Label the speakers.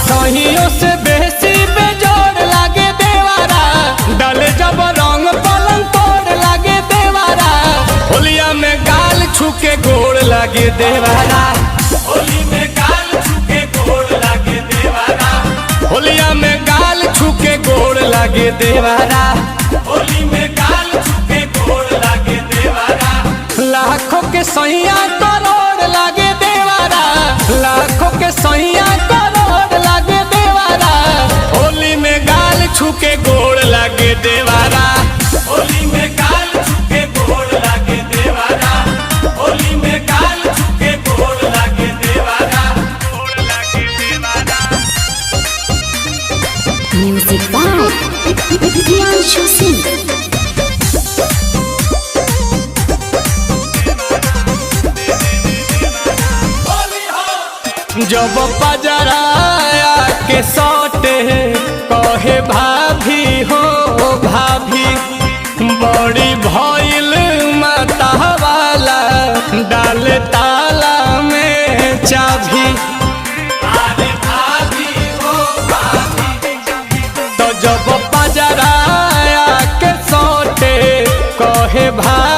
Speaker 1: सहियों से बेसी बेजोड़ लागे देवारा, डाले जब रंग पलंग तोड़ लागे देवारा। होलिया में गाल छुके गोड़ लागे देवारा,
Speaker 2: होली में गाल छुके गोड़ लागे देवारा,
Speaker 1: होलिया में गाल छुके गोड़ लागे देवारा,
Speaker 2: होली में गाल छुके गोड़ लागे देवारा।
Speaker 1: लाखों के सैया करोड़ लागे देवारा, लाखों के सैया करोड़ लागे देवारा। होली में गाल छुके गोड़ लागे देवारा,
Speaker 2: होली में गाल छुके गोड़ लागे देवारा, होली में गाल छुके गोड़ लागे देवारा, गोड़ लागे देवारा।
Speaker 3: Music by Priyanshu Singh.
Speaker 1: जब पजराया के सौटे कहे भाभी हो भाभी, बड़ी भइल माता वाला डाल ताला में चाभी।
Speaker 2: अरे भाभी हो भाभी,
Speaker 1: तो जब पजराया के सौटे कहे भाभी